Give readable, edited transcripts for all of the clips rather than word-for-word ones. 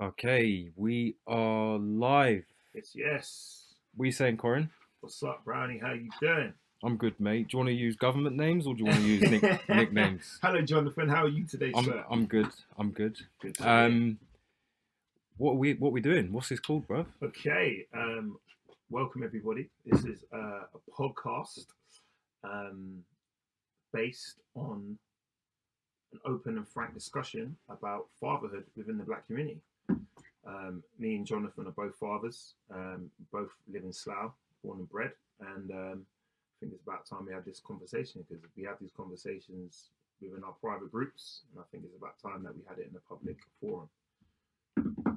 Okay, we are live. Yes, yes. What are you saying, Corin? What's up, Brownie? How you doing? I'm good, mate. Do you want to use government names or do you want to use nicknames? Hello, Jonathan. How are you today, I'm sir? I'm good. I'm good. Good to hear. Um, what we doing? What's this called, bro? Okay. Welcome everybody. This is a podcast um, based on an open and frank discussion about fatherhood within the Black community. Me and Jonathan are both fathers. Both live in Slough, born and bred, and I think it's about time we had this conversation because we have these conversations within our private groups, and I think it's about time that we had it in a public forum.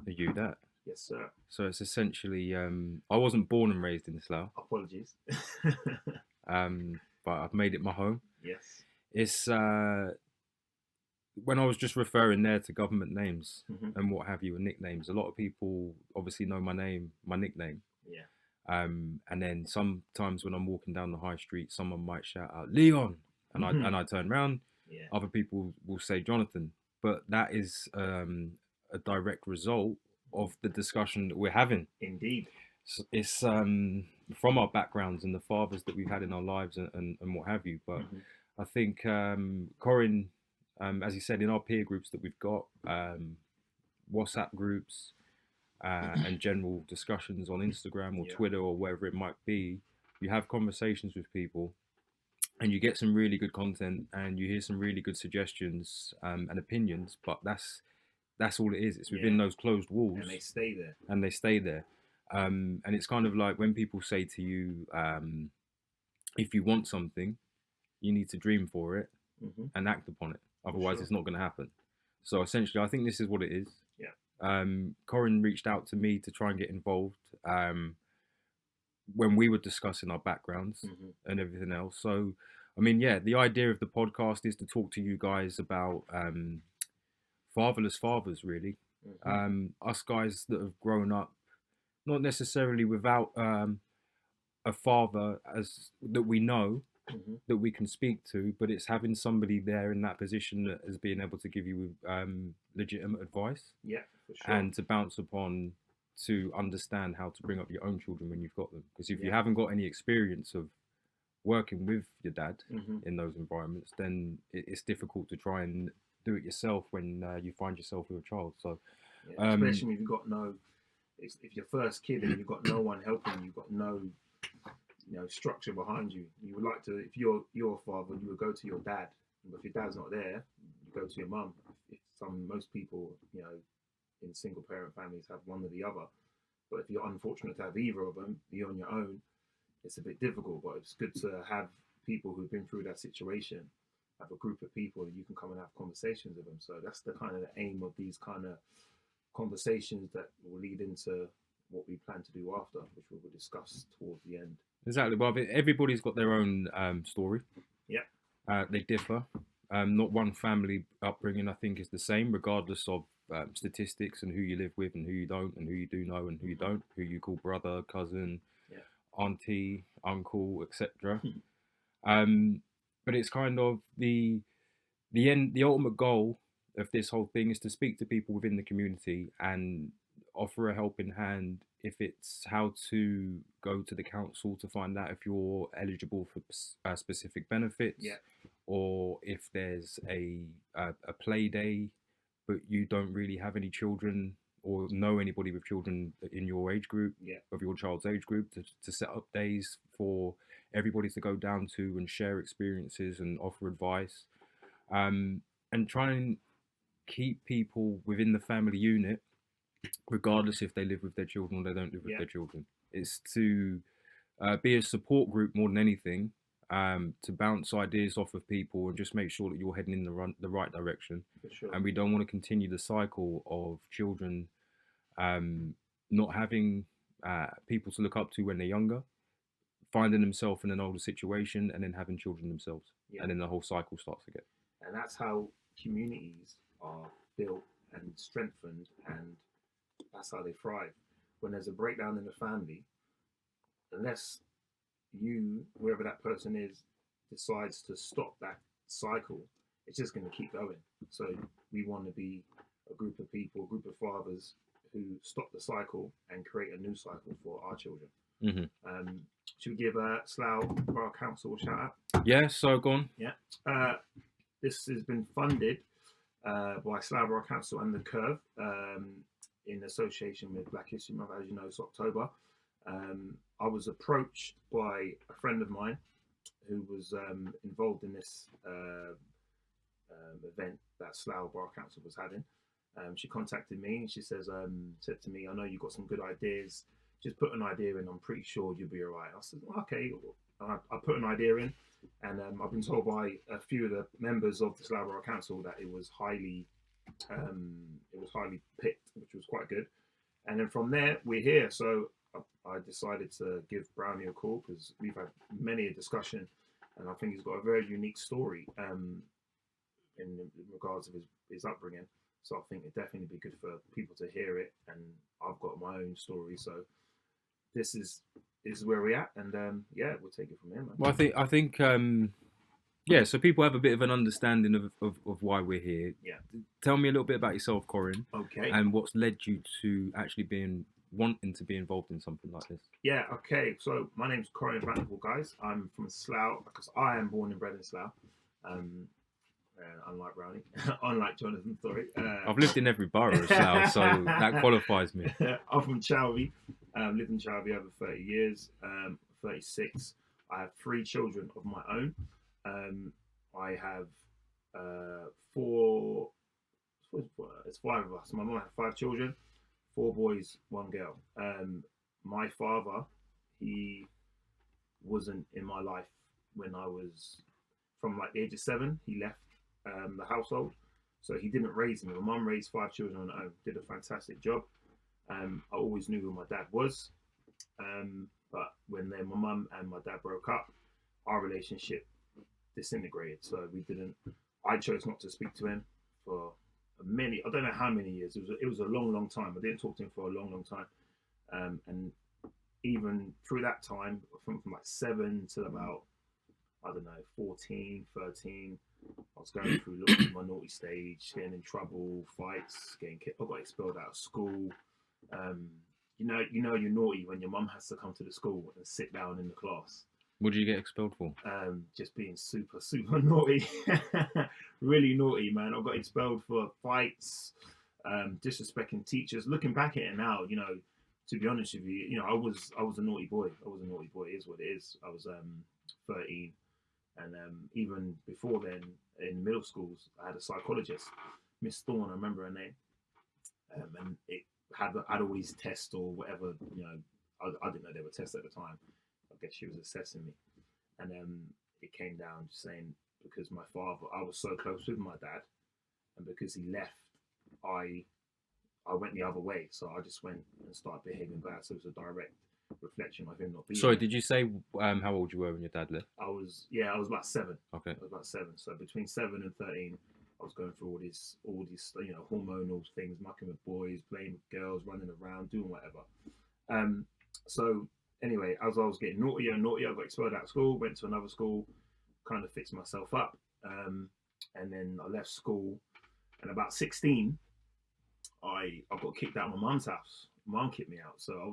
Are you that? Yes, sir. So it's essentially I wasn't born and raised in Slough, Apologies. but I've made it my home. Yes. It's when I was just referring there to government names Hmm. and what have you and nicknames. A lot of people obviously know my name, my nickname. Yeah. And then sometimes when I'm walking down the high street, someone might shout out Leon, and I turn around. Yeah. Other people will say Jonathan, but that is a direct result of the discussion that we're having. Indeed. It's from our backgrounds and the fathers that we've had in our lives and what have you. But Hmm. I think Corin, as you said, in our peer groups that we've got, WhatsApp groups, and general discussions on Instagram or Yeah. Twitter or wherever it might be, you have conversations with people and you get some really good content and you hear some really good suggestions and opinions. But that's all it is. It's Yeah. within those closed walls And they stay there. and they stay there. And it's kind of like when people say to you, if you want something, you need to dream for it Hmm. and act upon it. For Otherwise, sure. it's not going to happen. So essentially, I think this is what it is. Yeah. Corin reached out to me to try and get involved when we were discussing our backgrounds Hmm. and everything else. So, I mean, yeah, the idea of the podcast is to talk to you guys about fatherless fathers, really. Hmm. Us guys that have grown up, not necessarily without a father as that we know Hmm. that we can speak to, but it's having somebody there in that position that has been able to give you legitimate advice Yeah. For sure. and to bounce upon to understand how to bring up your own children when you've got them. Because if you Yeah. haven't got any experience of working with your dad Hmm. in those environments, then it's difficult to try and do it yourself when you find yourself with a child. So, Yeah. um, Especially if you've got no, if you're first kid and you've got no one helping you, you've got no structure behind you. You would like to, if you're a father, you would go to your dad. But if your dad's not there, you go to your mum. If most people, in single parent families have one or the other. But if you're unfortunate to have either of them, be on your own, it's a bit difficult. But it's good to have people who've been through that situation, have a group of people that you can come and have conversations with them. So that's the kind of the aim of these kind of conversations that will lead into what we plan to do after, which we will discuss towards the end. exactly. Well, everybody's got their own story. Yeah. They differ. Not one family upbringing, I think, is the same, regardless of statistics and who you live with and who you don't, and who you do know and who you Mm-hmm. don't, who you call brother, cousin, Yeah. auntie, uncle, etc. Hmm. Um, but it's kind of the end, the ultimate goal of this whole thing is to speak to people within the community and offer a helping hand if it's how to go to the council to find out if you're eligible for specific benefits Yeah. or if there's a play day but you don't really have any children or know anybody with children in your age group Yeah. of your child's age group to set up days for everybody to go down to and share experiences and offer advice, um, and try and keep people within the family unit, regardless if they live with their children or they don't live with Yeah. their children. It's to be a support group more than anything, to bounce ideas off of people and just make sure that you're heading in the right direction. For sure. And we don't want to continue the cycle of children um, not having people to look up to when they're younger, finding themselves in an older situation, and then having children themselves. Yeah. And then the whole cycle starts again. And that's how communities are built and strengthened, and that's how they thrive. When there's a breakdown in the family, unless you, whoever that person is, decides to stop that cycle, it's just going to keep going. So we want to be a group of people, a group of fathers who stop the cycle and create a new cycle for our children. Mm-hmm. Should we give Slough Borough Council a shout out? Yeah, so go on. Yeah. This has been funded by Slough Borough Council and the Curve in association with Black History Month. As you know, it's October. I was approached by a friend of mine who was involved in this event that Slough Borough Council was having. She contacted me and she said to me, I know you've got some good ideas. Just put an idea in. I'm pretty sure you'll be all right. I said, okay. I put an idea in, and I've been told by a few of the members of the Slough Borough Council that it was highly picked, which was quite good. And then from there, we're here. So I decided to give Brownie a call because we've had many a discussion, and I think he's got a very unique story in regards of his upbringing. So I think it'd definitely be good for people to hear it. And I've got my own story, so this is where we're at, and yeah, we'll take it from there, man. Well, I think yeah, so people have a bit of an understanding of why we're here. Yeah. Tell me a little bit about yourself, Corin. Okay. And what's led you to actually wanting to be involved in something like this. Yeah, okay. So my name's Corin Vanderpool, guys. I'm from Slough because I am born and bred in Slough. Unlike Brownie, unlike Jonathan, sorry. I've lived in every borough of Slough, so that qualifies me. I'm from Chalvey. Lived in Chalvey over 30 years, 36. I have 3 children of my own. I have 4, it's 5 of us. My mum had 5 children, 4 boys, 1 girl. My father, he wasn't in my life when I was from like the age of 7. He left the household, so he didn't raise me. My mum raised 5 children on her own, did a fantastic job. I always knew who my dad was, but when my mum and my dad broke up, our relationship disintegrated. So I chose not to speak to him for I don't know how many years. It was a long time. I didn't talk to him for a long time, and even through that time, from like 7 to about, I don't know, 14, 13, I was going through my naughty stage, getting in trouble, fights, I got expelled out of school. You know you're naughty when your mum has to come to the school and sit down in the class. What did you get expelled for? Just being super naughty. Really naughty, man. I got expelled for fights, disrespecting teachers. Looking back at it now, to be honest with you, I was a naughty boy. It is what it is. I was 13, and even before then, in middle schools, I had a psychologist, Miss Thorne. I remember her name, and I'd always test or whatever. I didn't know they were tests at the time. I guess she was assessing me, and it came down to saying, because my father, I was so close with my dad, and because he left, I went the other way. So I just went and started behaving bad. So it was a direct reflection of him not being. Sorry, there. did you say how old you were when your dad left? I was about 7. Okay. I was about 7. So between 7 and 13, I was going through all these hormonal things, mucking with boys, playing with girls, running around, doing whatever. So anyway, as I was getting naughtier and naughtier, I got expelled out of school, went to another school, kind of fixed myself up, and then I left school. And about 16, I got kicked out of my mum's house. My mum kicked me out, so I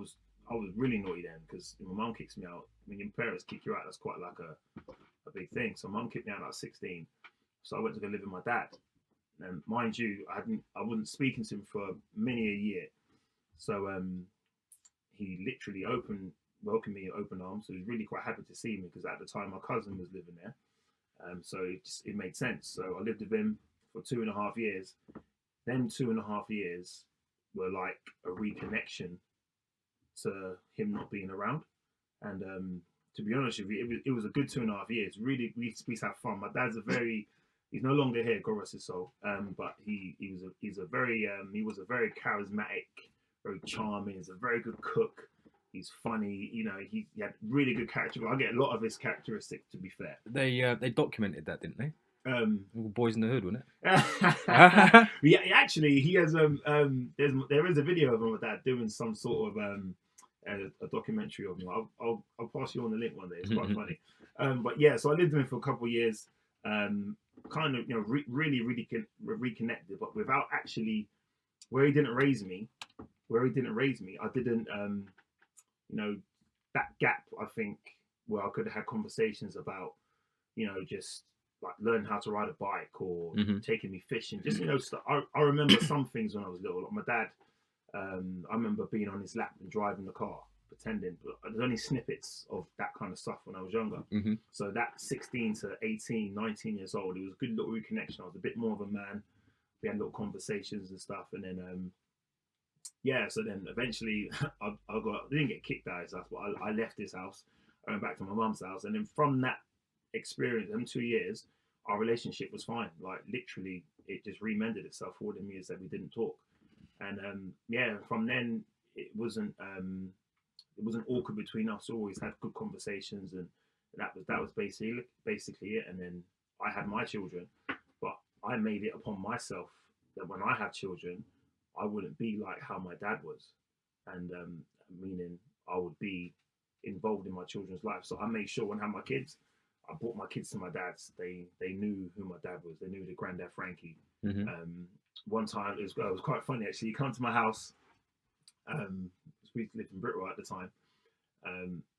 was really naughty then, because my mum kicks me out. When your parents kick you out, that's quite like a big thing. So mum kicked me out at 16, so I went to go live with my dad. And mind you, I wasn't speaking to him for many a year. So he literally welcomed me in open arms. So he was really quite happy to see me, because at the time my cousin was living there. So it made sense. So I lived with him for 2.5 years. Them 2.5 years were like a reconnection to him not being around. And to be honest with you, it was a good 2.5 years. Really, we used to have fun. My dad's he's no longer here, God rest his soul. But he was a very charismatic, very charming. He's a very good cook. He's funny. He had really good character. I get a lot of his characteristics, to be fair. They documented that, didn't they? Boys in the Hood, wasn't it? Yeah, actually, he has there is a video of my dad doing some sort of a documentary of him. I'll pass you on the link one day. It's quite funny. But yeah, so I lived with him for a couple of years. Kind of really reconnected, but without actually, where he didn't raise me, where he didn't raise me, I didn't, you know, that gap, I think, where I could have had conversations about, just like learn how to ride a bike or Mhm. taking me fishing. Just, stuff. I remember some things when I was little. Like my dad, I remember being on his lap and driving the car, pretending. But there's only snippets of that kind of stuff when I was younger. Mhm. So that 16 to 18, 19 years old, it was a good little reconnection. I was a bit more of a man. We had little conversations and stuff. And then, yeah, so then eventually I didn't get kicked out of his house, but I left his house. I went back to my mum's house. And then from that experience, them 2 years, our relationship was fine. Like literally, it just remended itself for the years that we didn't talk. And yeah, from then it wasn't awkward between us. We always had good conversations, and that was basically it. And then I had my children, but I made it upon myself that when I have children, I wouldn't be like how my dad was, and meaning I would be involved in my children's life. So I made sure when I had my kids, I brought my kids to my dad's. They knew who my dad was. They knew the granddad Frankie. Mhm. One time it was quite funny actually. He came to my house. We lived in Britwell at the time.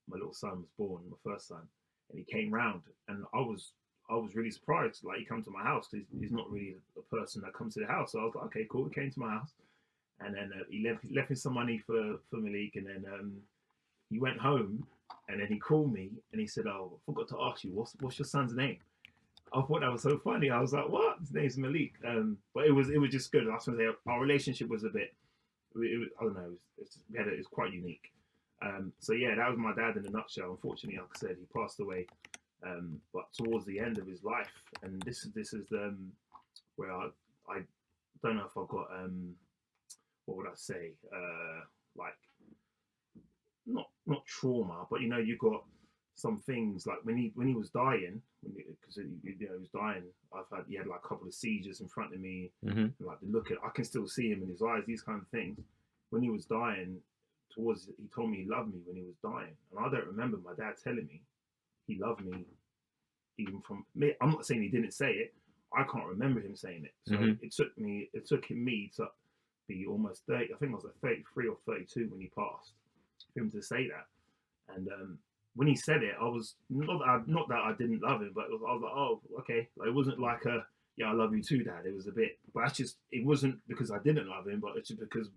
My little son was born, my first son, and he came round, and I was really surprised. Like he come to my house. He's not really a person that comes to the house. So I was like, okay, cool. He came to my house, and then he left me some money for Malik, and then he went home, and then he called me and he said, "Oh, I forgot to ask you, what's your son's name?" I thought that was so funny. I was like, "What? His name's Malik." But it was just good. I was gonna say our relationship was a bit. I don't know. It's quite unique. So yeah, that was my dad in a nutshell. Unfortunately, like I said, he passed away. But towards the end of his life, and this is where I don't know if I got what would I say, like not trauma, but you got some things like when he was dying, because he was dying. He had like a couple of seizures in front of me, Mhm. and, like the look at I can still see him in his eyes, these kind of things. When he was dying, he told me he loved me when he was dying, and I don't remember my dad telling me he loved me even from me. I'm not saying he didn't say it. I can't remember him saying it. So Mhm. it took me to be almost 30. I think I was like 33 or 32 when he passed, for him to say that. And when he said it, I was not that I didn't love him, but I was like, oh, okay. Like, it wasn't like a yeah, I love you too, Dad. It was a bit, but that's just it wasn't because I didn't love him, but it's just because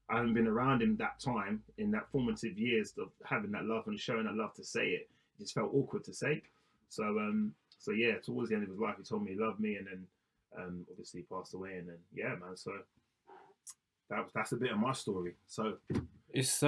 I haven't been around him that time in that formative years of having that love and showing that love to say it. It just felt awkward to say. So so yeah, towards the end of his life, he told me he loved me, and then obviously he passed away, and then yeah, man. So that's a bit of my story. So It's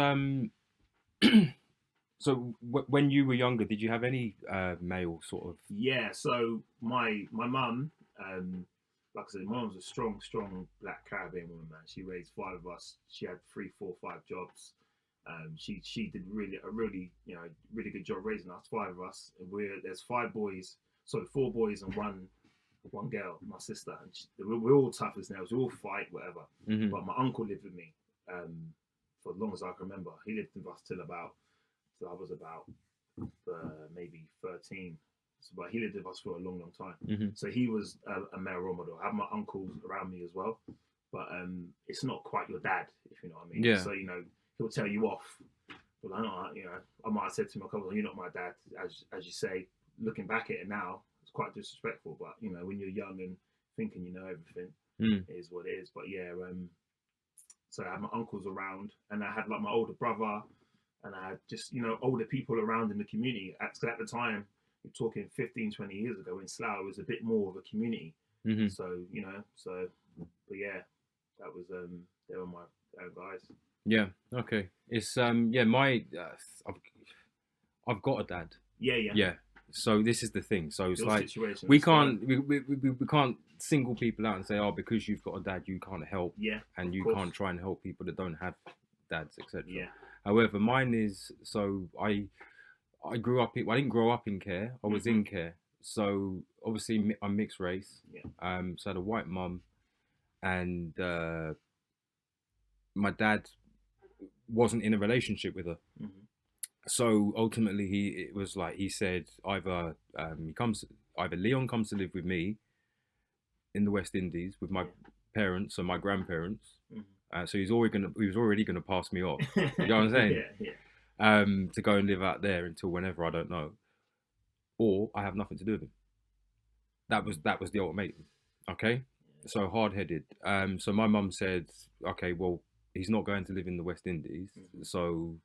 so when you were younger, did you have any male sort of? yeah, so my mum, like I said, my mum was a strong black Caribbean woman, man. She raised five of us. She had three, four, five jobs. She did really good job raising us, five of us. There's five boys, sorry, four boys and one girl, my sister. And we're all tough as nails. We all fight, whatever. Mhm. But my uncle lived with me for as long as I can remember. He lived with us till I was about maybe 13. So, but he lived with us for a long time. Mhm. So he was a male role model. I have my uncles around me as well, but it's not quite your dad, if you know what I mean. Yeah. So he'll tell you off. But I might have said to him a couple, "You're not my dad," as you say. Looking back at it now, it's quite disrespectful. But when you're young and thinking you know everything, Mm. it is what it is. But yeah, so I had my uncles around, and I had like my older brother, and I had just older people around in the community. At the time, you're talking 15, 20 years ago in Slough, it was a bit more of a community. Mhm. So but yeah, that was they were my guys. Yeah. Okay. It's yeah. I've I've got a dad. Yeah, yeah. Yeah. So this is the thing. So it's Your like situation. we That's fine. can't we can't single people out and say, oh, because you've got a dad, you can't help, Yeah, and of you course. can't try and help people that don't have dads, etc. Yeah. However, mine is so I grew up. I didn't grow up in care. I was in care. So obviously I'm mixed race. Yeah. So I had a white mum, and my dad wasn't in a relationship with her. Mm-hmm. So ultimately, it was like he said either Leon comes to live with me in the West Indies with my Yeah. parents or my grandparents, Mm-hmm. So he was already gonna pass me off. You know what I'm saying? Yeah, yeah, To go and live out there until whenever, I don't know, or I have nothing to do with him. That was the ultimatum. Okay, so hard headed. So my mum said, okay, well, he's not going to live in the West Indies, hmm so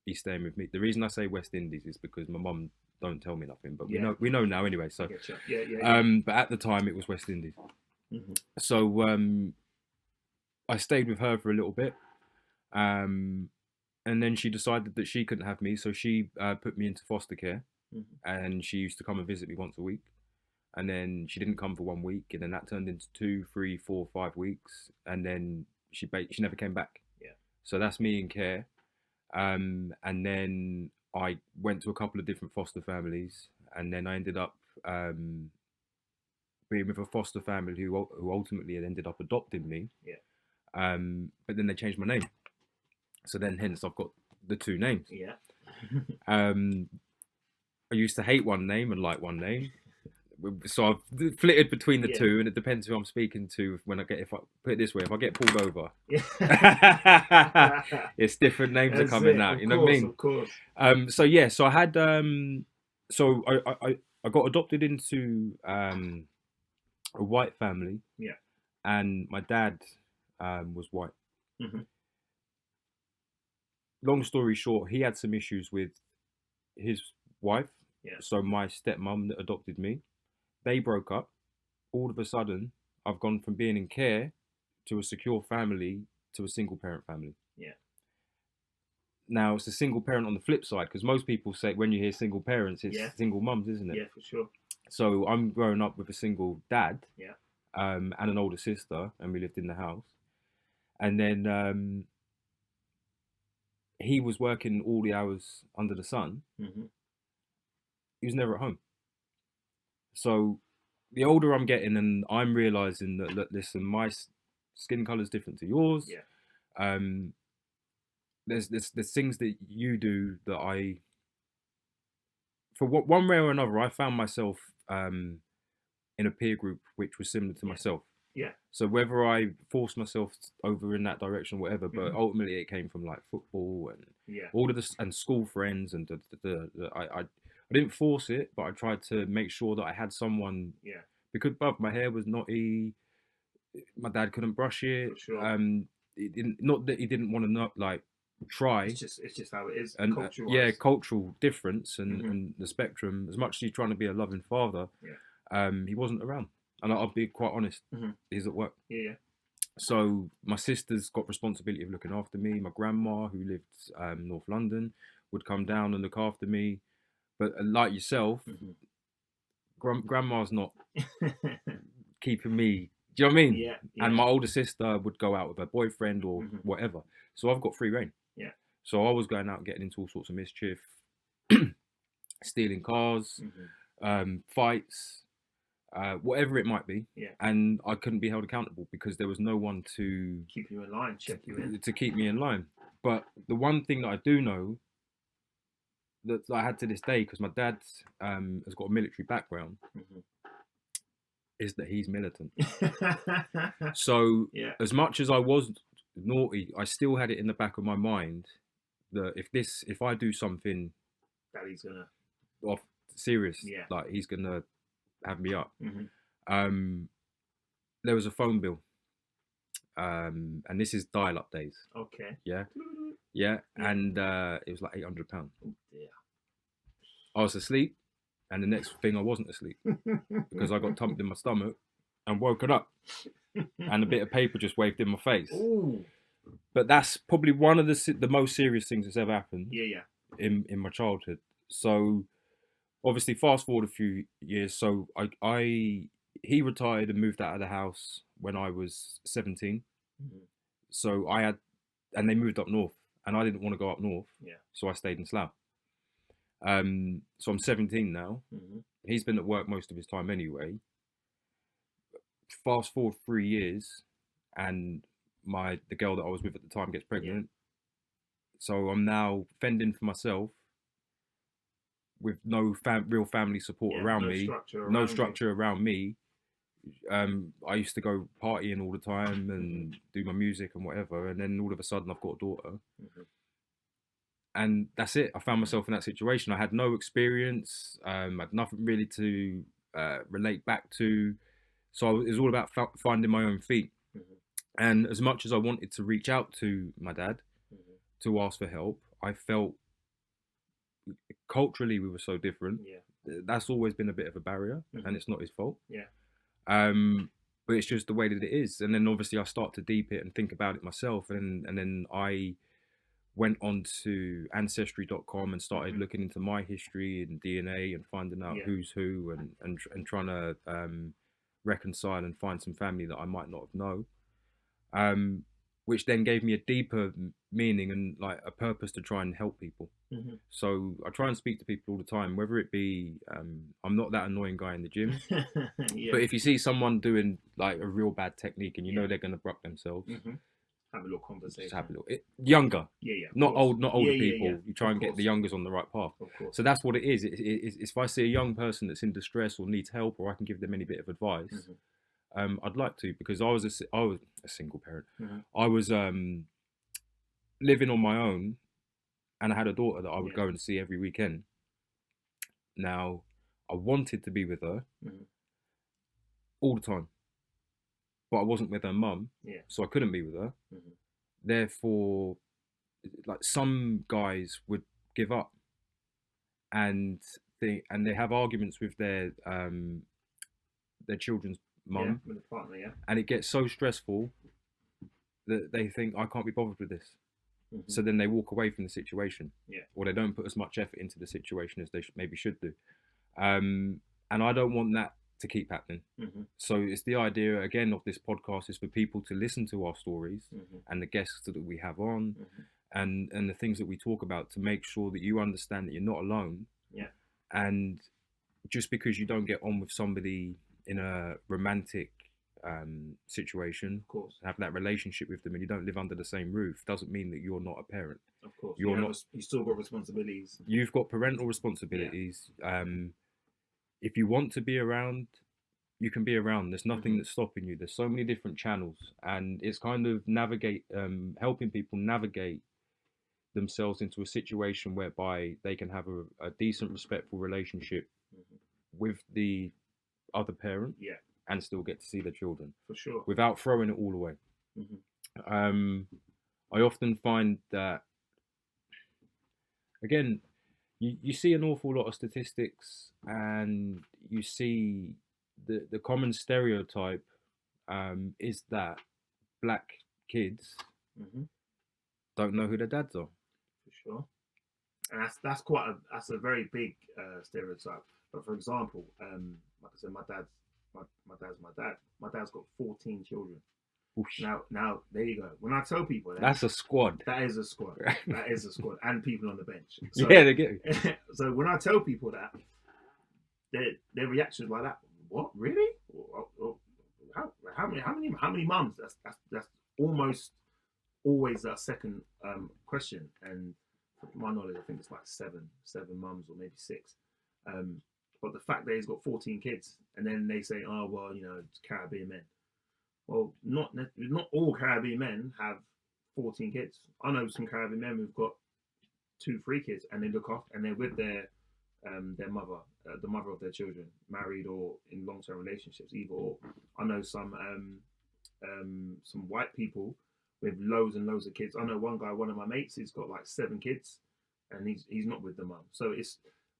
he's staying with me. The reason I say West Indies is because my mum don't tell me nothing, but yeah. we know now anyway. I So, get you. Yeah, yeah, yeah. but at the time it was West Indies. hmm So I stayed with her for a little bit, um, and then she decided that she couldn't have me, so she put me into foster care, hmm and she used to come and visit me once a week. And then she didn't come for 1 week, and then that turned into 2, 3, 4, 5 weeks, and then she never came back. Yeah. So that's me in care. And then I went to a couple of different foster families, and then I ended up being with a foster family who ultimately had ended up adopting me. Yeah. But then they changed my name, so then hence I've got the two names. Yeah. Um, I used to hate one name and like one name, so I've flitted between the Yeah. two, and it depends who I'm speaking to. If I put it this way, if I get pulled over, Yeah. it's different names are That's coming it. out. Of You know what I course, mean? of course. So yeah, so I had so I got adopted into a white family, Yeah. and my dad was white. hmm Long story short, he had some issues with his wife. Yeah. So my stepmom that adopted me, they broke up. All of a sudden, I've gone from being in care to a secure family to a single parent family. Yeah. Now it's a single parent on the flip side, because most people say when you hear single parents, it's Yeah. single mums, isn't it? Yeah, for sure. So I'm growing up with a single dad, Yeah. and an older sister, and we lived in the house. And then he was working all the hours under the sun. hmm He was never at home. So the older I'm getting, and I'm realizing that, look, listen, my skin color is different to yours. Yeah. Um, there's things that you do that for one way or another, I found myself in a peer group which was similar to Yeah. myself. Yeah. So whether I forced myself over in that direction, or whatever, but Mhm. ultimately it came from like football and Yeah. all of this and school friends, and I didn't force it, but I tried to make sure that I had someone, Yeah. because above my hair was knotty. My dad couldn't brush it. For sure. It didn't, not that he didn't want to not like try, It's just how it is, and culture yeah, wise. cultural difference hmm and the spectrum. As much as he's trying to be a loving father, Yeah. he wasn't around, and I'll be quite honest. hmm He's at work. Yeah. Yeah. So my sister's got responsibility of looking after me. My grandma, who lived North London, would come down and look after me. But like yourself, hmm grandma's not keeping me. Do you know what I mean? Yeah. And Yeah. my older sister would go out with her boyfriend or hmm whatever. So I've got free reign. Yeah. So I was going out and getting into all sorts of mischief, stealing cars, hmm fights, whatever it might be. Yeah. And I couldn't be held accountable because there was no one Keep you in line, check you in. to keep me in line. But the one thing that I do know that I had to this day, because my dad has got a military background, is that he's militant. So Yeah. as much as I was naughty, I still had it in the back of my mind that if I do something Daddy's gonna. off serious, Yeah. like he's gonna have me up. hmm Um, there was a phone bill, and this is dial-up days. Okay. Yeah, Yeah. and it was like £800. Oh dear. I was asleep, and the next thing I wasn't asleep because I got thumped in my stomach and woken up, and a bit of paper just waved in my face. Ooh. But that's probably one of the most serious things that's ever happened Yeah. Yeah. in my childhood. So obviously, fast forward a few years. So he retired and moved out of the house when I was 17. hmm So and they moved up north, and I didn't want to go up north. Yeah. So I stayed in Slough. So I'm 17 now. hmm He's been at work most of his time anyway. Fast forward 3 years, and the girl that I was with at the time gets pregnant. So I'm now fending for myself with no real family support Yeah. around No me, structure no around structure around me. I used to go partying all the time and do my music and whatever, and then all of a sudden I've got a daughter, Mhm. and that's it. I found myself in that situation. I had no experience. I had nothing really to relate back to, so it was all about finding my own feet. Mhm. And as much as I wanted to reach out to my dad Mhm. to ask for help, I felt culturally we were so different. Yeah. That's always been a bit of a barrier, and Mhm. it's not his fault. Yeah. But it's just the way that it is. And then obviously I start to deep it and think about it myself, and then I went on to ancestry.com and started Mhm. looking into my history and DNA and finding out Yeah. who's who, and trying to reconcile and find some family that I might not have known. Which then gave me a deeper meaning and like a purpose to try and help people. Mhm. So I try and speak to people all the time, whether it be I'm not that annoying guy in the gym, Yeah. but if you see someone doing like a real bad technique and you know Yeah. they're going to brock themselves, Mhm. Have a little just have conversation. a little younger, Yeah. Yeah. Of not course. old, not Yeah. older Yeah. Yeah. people. You try Of and get the course. youngers on the right path. Of course. So that's what it is. If I see a young person that's in distress or needs help, or I can give them any bit of advice, Mhm. I'd like to, because I was a single parent. Mhm. I was living on my own, and I had a daughter that I would Yeah. go and see every weekend. Now, I wanted to be with her Mhm. all the time, but I wasn't with her mum, Yeah. so I couldn't be with her. Mhm. Therefore, like some guys would give up, and they have arguments with their children's Yeah. mum, With a partner. Yeah. and it gets so stressful that they think I can't be bothered with this. Mhm. So then they walk away from the situation, Yeah. or they don't put as much effort into the situation as they maybe should do. And I don't want that to keep happening. Mhm. So it's the idea again of this podcast is for people to listen to our stories Mhm. and the guests that we have on, Mhm. and the things that we talk about, to make sure that you understand that you're not alone. Yeah. And just because you don't get on with somebody in a romantic situation, Of course. have that relationship with them, and you don't live under the same roof, doesn't mean that you're not a parent. Of course. You're not. You still got responsibilities. You've got parental responsibilities. If you want to be around, you can be around. There's nothing Mhm. that's stopping you. There's so many different channels, and it's kind of helping people navigate themselves into a situation whereby they can have a decent, respectful relationship Mhm. with the other parent Yeah. and still get to see their children For sure. without throwing it all away. Mhm. Um, I often find that, again, you see an awful lot of statistics, and you see the common stereotype is that black kids Mhm. don't know who their dads are. For sure. And that's a very big stereotype. But for example, like I said, my dad's my dad. My dad's got 14 children. Whoosh. Now there you go. When I tell people that, That's a squad. that is a squad. That is a squad, and people on the bench. So, Yeah, they get it. so when I tell people that, their reaction is like that. What, really? How many mums? That's almost always that second question. And to my knowledge, I think it's like seven mums or maybe six. But the fact that he's got 14 kids, and then they say, oh well, it's Caribbean men. Well, not all Caribbean men have 14 kids. I know some Caribbean men who've got 2, 3 kids, and they look after, and they're with their mother, the mother of their children, married or in long-term relationships, either or. I know some white people with loads and loads of kids. I know one guy, one of my mates, he's got like 7 kids, and he's not with the mum. So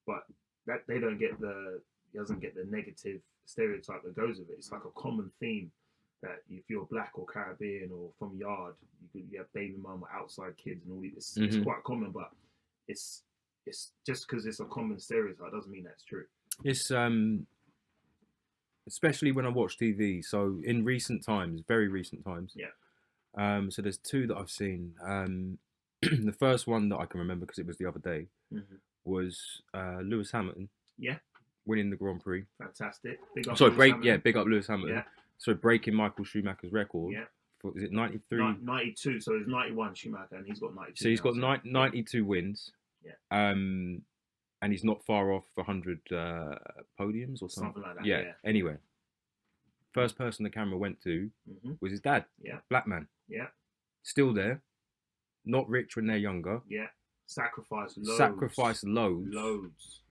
but that they don't get he doesn't get the negative stereotype that goes with it. It's like a common theme that if you're black or Caribbean or from Yard, you have baby mum or outside kids and all this. It's quite common, but it's just because it's a common stereotype doesn't mean that's true. It's especially when I watch TV. So in recent times, very recent times. Yeah. So there's two that I've seen. The first one that I can remember, because it was the other day, was Lewis Hamilton. Yeah. Winning the Grand Prix. Fantastic. Big up big up Lewis Hamilton. Yeah. So breaking Michael Schumacher's record. Yeah. For, is it 93? 92. So it's 91 Schumacher, and he's got 92. So he's got 92 wins. Yeah. And he's not far off 100 podiums or something like that. Yeah. Anyway, First person the camera went to Mm-hmm. was his dad, Yeah. black man, Yeah. still there, not rich when they're younger, Yeah. Sacrifice loads. sacrificed loads. Loads.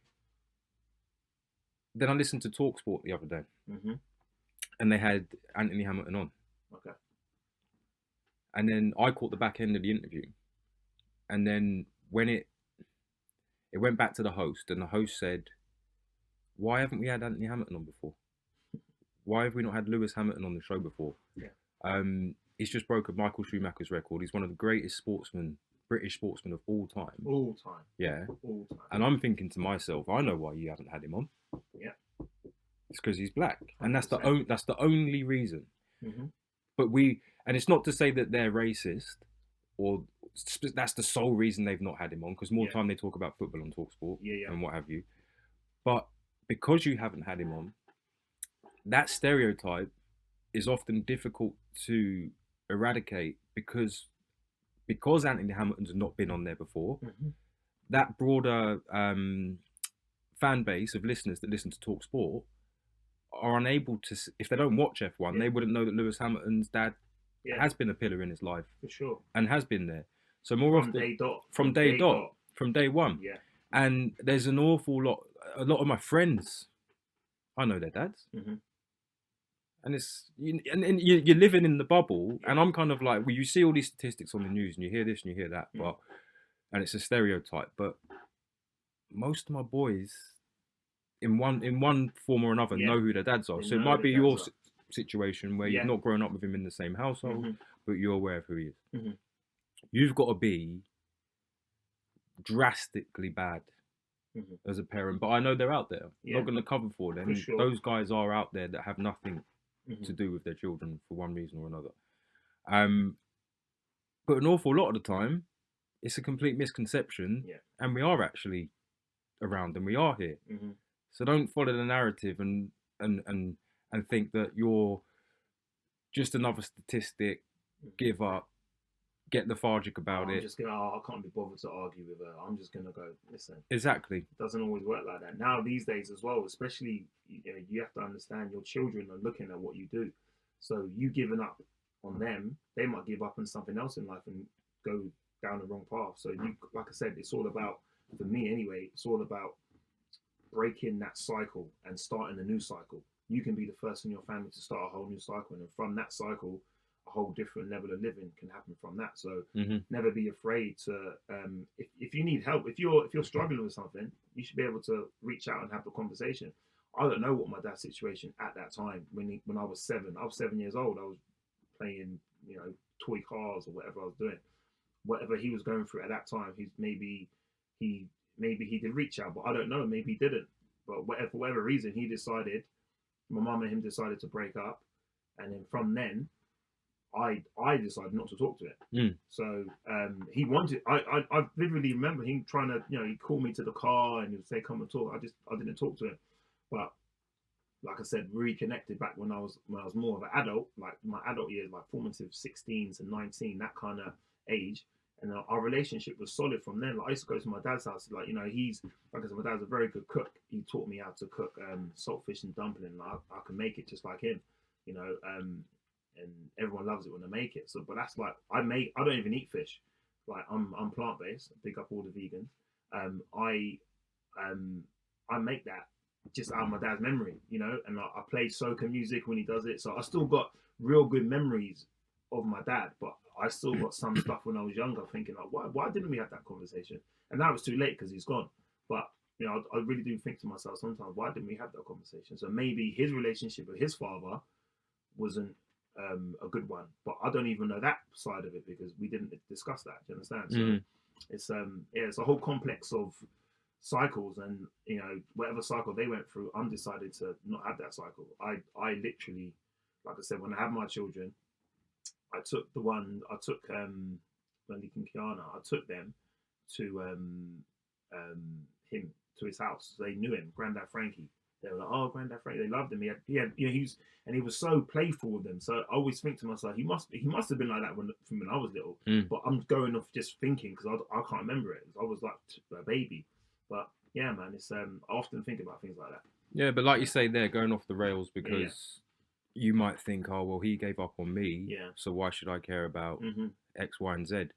Then I listened to Talksport the other day, Mm-hmm. and they had Anthony Hamilton on, Okay. and then I caught the back end of the interview, and then when it went back to the host, and the host said, "Why haven't we had Anthony Hamilton on before? Why have we not had Lewis Hamilton on the show before?" Yeah. He's just broken Michael Schumacher's record. He's one of the greatest sportsmen, British sportsmen of all time. All time. Yeah. All time. And I'm thinking to myself, I know why you haven't had him on. Yeah. It's because he's black, and 100%. that's the only reason. Mm-hmm. But and it's not to say that they're racist, or that's the sole reason they've not had him on. Because more time they talk about football on Talksport and what have you. But because you haven't had him on, that stereotype is often difficult to eradicate because Anthony Hamilton's not been on there before. Mm-hmm. That broader fan base of listeners that listen to Talk Sport are unable to, if they don't watch F1, they wouldn't know that Lewis Hamilton's dad has been a pillar in his life. For sure. And has been there. So more often from day one. Yeah. And there's an awful lot, a lot of my friends, I know their dads. Mm-hmm. And you're living in the bubble, and I'm kind of like, well, you see all these statistics on the news, and you hear this and you hear that, and it's a stereotype. But most of my boys, in one form or another, know who their dads are. So it might be your situation where you've not grown up with him in the same household, but you're aware of who he is. Mm-hmm. You've got to be drastically bad as a parent, but I know they're out there. I'm not going to cover for them. For sure. Those guys are out there that have nothing to do with their children for one reason or another. But an awful lot of the time, it's a complete misconception, and we are actually around and we are here. Mm-hmm. So don't follow the narrative and think that you're just another statistic. Give up. Get lethargic about it. I can't be bothered to argue with her. I'm just gonna go listen. Exactly. It doesn't always work like that. Now these days as well, especially you have to understand your children are looking at what you do. So you giving up on them, they might give up on something else in life and go down the wrong path. So you, like I said, it's all about, for me anyway, it's all about breaking that cycle and starting a new cycle. You can be the first in your family to start a whole new cycle, and from that cycle, a whole different level of living can happen from that. So never be afraid to, if you need help, if you're struggling with something, you should be able to reach out and have the conversation. I don't know what my dad's situation at that time when I was 7. I was 7 years old. I was playing, toy cars or whatever I was doing. Whatever he was going through at that time, maybe he did reach out, but I don't know. Maybe he didn't. But for whatever reason, my mum and him decided to break up, and then from then, I decided not to talk to him. So he wanted. I vividly remember him trying to. He called me to the car and he would say, "Come and talk." I didn't talk to him, but like I said, reconnected back when I was more of an adult, like my adult years, like formative 16 to 19, that kind of age. And our relationship was solid from then. Like I used to go to my dad's house. Like he's, like I said, my dad's a very good cook. He taught me how to cook saltfish and dumpling. Like I can make it just like him, and everyone loves it when I make it. So, but that's like I don't even eat fish. Like I'm plant based. Pick up all the vegans. I make that just out of my dad's memory, and I play soca music when he does it. So I still got real good memories of my dad, but I still got some stuff when I was younger thinking like, why didn't we have that conversation? And now it's too late because he's gone. But I really do think to myself sometimes, why didn't we have that conversation? So maybe his relationship with his father wasn't a good one, but I don't even know that side of it because we didn't discuss that. Do you understand? So it's a whole complex of cycles, and whatever cycle they went through, I'm decided to not have that cycle. I literally, like I said, when I had my children, I took Malik and Kiana, I took them to him to his house. They knew him, Granddad Frankie. They were like, "Oh, Granddad Frankie." They loved him. He was so playful with them. So I always think to myself, he must have been like that from when I was little. But I'm going off just thinking because I can't remember it. I was like a baby. But yeah, man, it's I often think about things like that. Yeah, but like you say, they're going off the rails because you might think, oh well, he gave up on me, Yeah. so why should I care about Hmm. X, Y, and Z?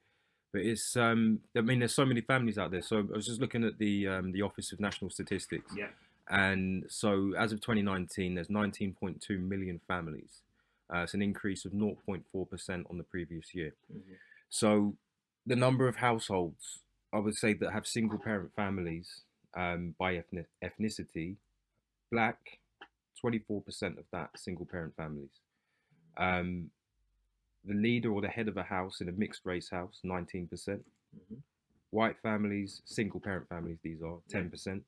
But it's I mean, there's so many families out there. So I was just looking at the Office of National Statistics, Yeah. and so as of 2019, there's 19.2 million families. It's an increase of 0.4% on the previous year. Hmm. So the number of households, I would say, that have single parent families by ethnicity, black, 24% of that single parent families. Um, the leader or the head of a house in a mixed race house, 19%. Hmm. White families, single parent families, these are Yeah. 10%,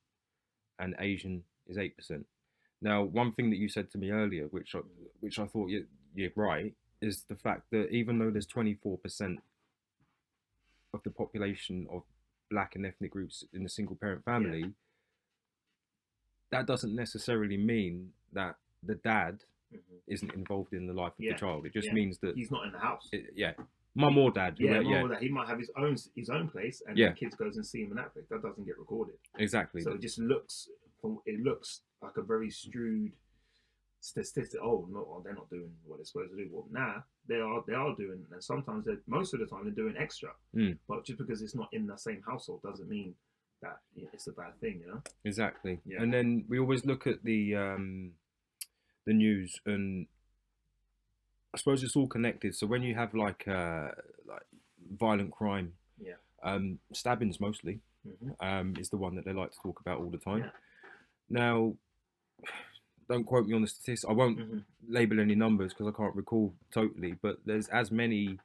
and Asian is 8%. Now, one thing that you said to me earlier, which I thought you're right, is the fact that even though there's 24% of the population of black and ethnic groups in a single parent Yeah. family, that doesn't necessarily mean that the dad Hmm. isn't involved in the life of the Yeah. child. It just Yeah. means that, He's not in the house. yeah, mum or dad, Yeah, yeah, more that he might have his own place, and yeah, the kids goes and see him in that place. That doesn't get recorded, exactly, so it looks like a very shrewd statistic. Oh no, they're not doing what they're supposed to do. Well, nah, they are doing, and sometimes they most of the time they're doing extra. mm, But just because it's not in the same household doesn't mean that it's a bad thing, you know? exactly. Yeah. And then we always look at the news, and I suppose it's all connected. So when you have like violent crime, Yeah. stabbings mostly, Hmm. is the one that they like to talk about all the time. Yeah. Now, don't quote me on the statistics. I won't Hmm. label any numbers because I can't recall totally. But there's as many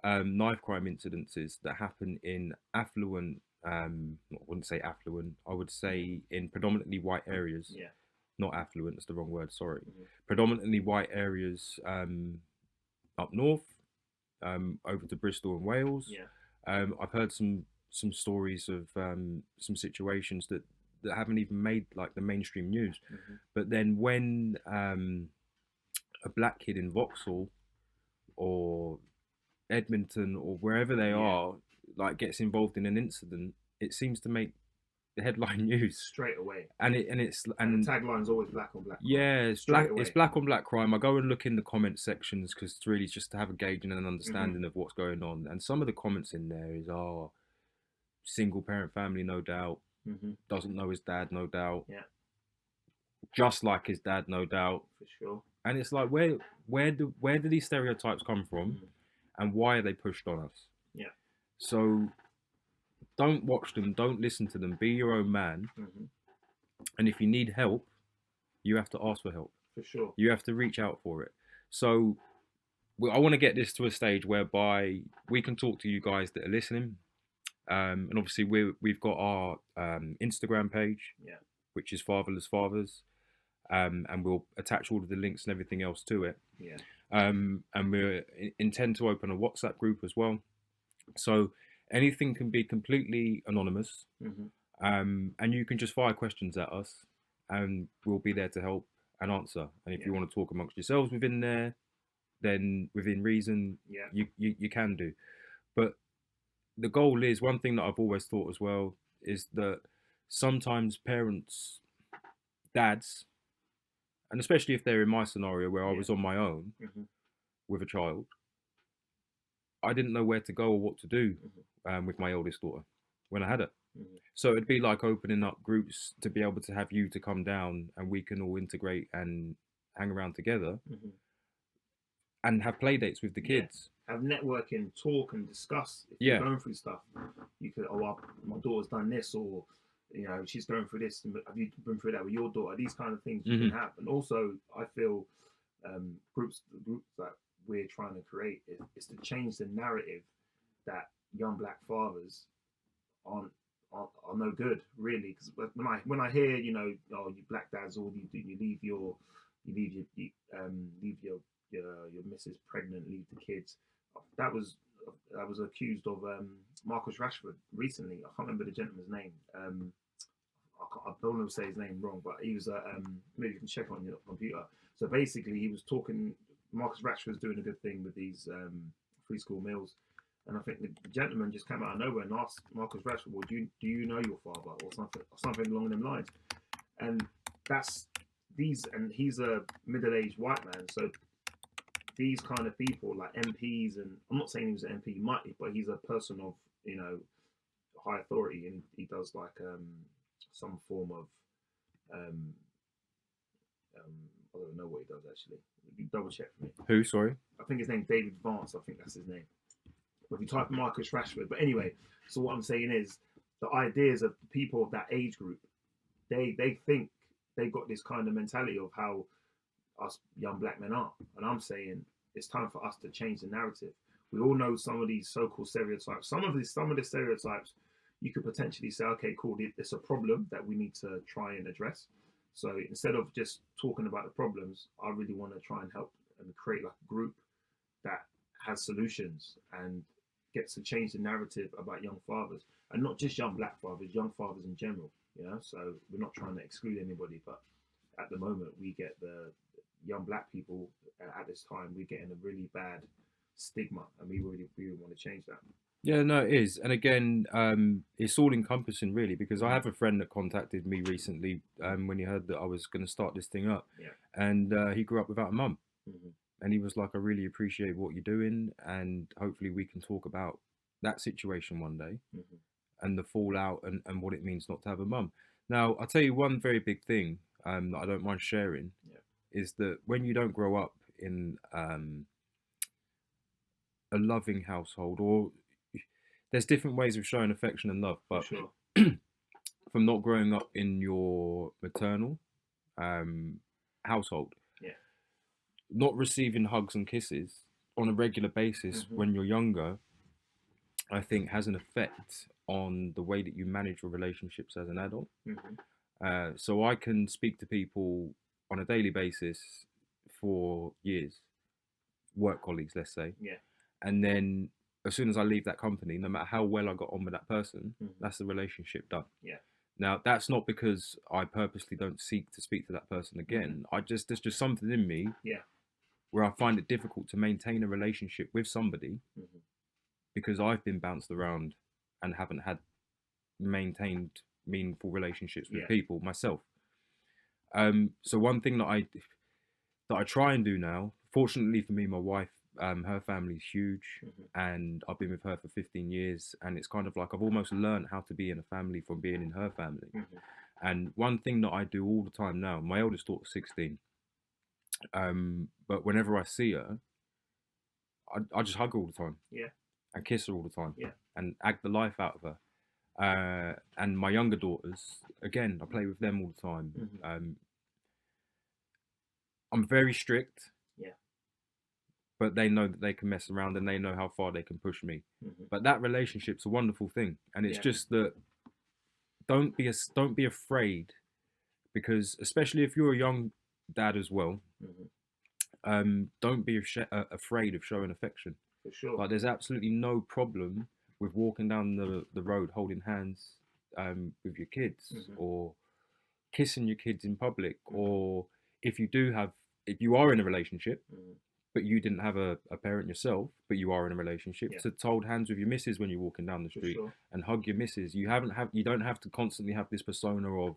knife crime incidences that happen in affluent. I wouldn't say affluent. I would say in predominantly white areas. Yeah. Not affluent. That's the wrong word. Sorry. Hmm. Predominantly white areas up north, over to Bristol and Wales. Yeah. I've heard some stories of some situations that haven't even made like the mainstream news. Hmm. But then when a black kid in Vauxhall or Edmonton or wherever they Yeah. are like gets involved in an incident, it seems to make the headline news. Straight away. And it's And the tagline's always black on black. yeah, it's Straight black. It's away. black on black crime. I go and look in the comment sections because it's really just to have a gauge and an Hmm. understanding of what's going on. And some of the comments in there is, oh, single parent family, no doubt. Hmm. Doesn't know his dad, no doubt. Yeah. Just like his dad, no doubt. For sure. And it's like, where do these stereotypes come from, Hmm. and why are they pushed on us? Yeah. So don't watch them. Don't listen to them. Be your own man. Hmm. And if you need help, you have to ask for help. For sure. You have to reach out for it. So I want to get this to a stage whereby we can talk to you guys that are listening. And obviously we've got our Instagram page, Yeah. which is Fatherless Fathers, and we'll attach all of the links and everything else to it. Yeah. And we intend to open a WhatsApp group as well. So anything can be completely anonymous, Hmm. and you can just fire questions at us, and we'll be there to help and answer. And if Yeah. you want to talk amongst yourselves within there, then within reason, Yeah. you can do. But the goal is, one thing that I've always thought as well is that sometimes parents, dads, and especially if they're in my scenario where I Yeah. was on my own Hmm. with a child, I didn't know where to go or what to do Hmm. with my eldest daughter when I had her. Hmm. So it'd be like opening up groups to be able to have you to come down and we can all integrate and hang around together Hmm. and have play dates with the Yeah. kids. Have networking, talk, and discuss. If Yeah. you're going through stuff, you could, my daughter's done this, or she's going through this. Have you been through that with your daughter? These kind of things you can have. And also, I feel groups that we're trying to create is to change the narrative that young black fathers aren't are no good, really. Because when I hear, oh, you black dads, all you do, you leave your your missus pregnant, leave the kids. That was accused of Marcus Rashford recently. I can't remember the gentleman's name. I don't want to say his name wrong, but he was maybe you can check on your computer. So basically, he was talking. Marcus Rashford was doing a good thing with these free school meals, and I think the gentleman just came out of nowhere and asked Marcus Rashford, "Well, do you know your father?" or something along them lines. And and he's a middle-aged white man, so these kind of people like MPs, and I'm not saying he was an MP, he might, but he's a person of, you know, high authority, and he does like some form of um, I don't know what he does actually. You double check for me. Who? Sorry. I think his name David Vance. I think that's his name. But if you type Marcus Rashford, but anyway, so what I'm saying is the ideas of people of that age group, they think they've got this kind of mentality of how us young black men are, and I'm saying it's time for us to change the narrative. We all know some of these so-called stereotypes. Some of the stereotypes, you could potentially say, okay, cool, it's a problem that we need to try and address. So instead of just talking about the problems, I really want to try and help and create like a group that has solutions and gets to change the narrative about young fathers, and not just young black fathers, young fathers in general. You know, so we're not trying to exclude anybody, but at the moment we get the young black people at this time, we're getting a really bad stigma, and we really want to change that. Yeah, no, it is. And again, it's all encompassing really, because I have a friend that contacted me recently when he heard that I was going to start this thing up. Yeah. And he grew up without a mum. Mm-hmm. And he was like, I really appreciate what you're doing. And hopefully we can talk about that situation one day, Mm-hmm. and the fallout, and what it means not to have a mum. Now, I'll tell you one very big thing that I don't mind sharing, is that when you don't grow up in a loving household, or there's different ways of showing affection and love, but Sure. from not growing up in your maternal household, not receiving hugs and kisses on a regular basis when you're younger, I think has an effect on the way that you manage your relationships as an adult. So I can speak to people on a daily basis for years, work colleagues, let's say. And then as soon as I leave that company, no matter how well I got on with that person, that's the relationship done. Now, that's not because I purposely don't seek to speak to that person again. There's just something in me where I find it difficult to maintain a relationship with somebody because I've been bounced around and haven't had maintained meaningful relationships with people myself. So one thing that I try and do now, fortunately for me, my wife, her family's huge, and I've been with her for 15 years, and it's kind of like I've almost learned how to be in a family from being in her family. And one thing that I do all the time now, my eldest daughter's 16, but whenever I see her, I just hug her all the time, and kiss her all the time, and act the life out of her. And my younger daughters, again, I play with them all the time. I'm very strict, but they know that they can mess around, and they know how far they can push me. But that relationship's a wonderful thing, and it's just that don't be afraid, because especially if you're a young dad as well, don't be afraid of showing affection. For sure. Like, there's absolutely no problem with walking down the road holding hands with your kids, or kissing your kids in public, or if you are in a relationship, but you didn't have a parent yourself, but you are in a relationship, to hold hands with your missus when you're walking down the street, and hug your missus. You don't have to constantly have this persona of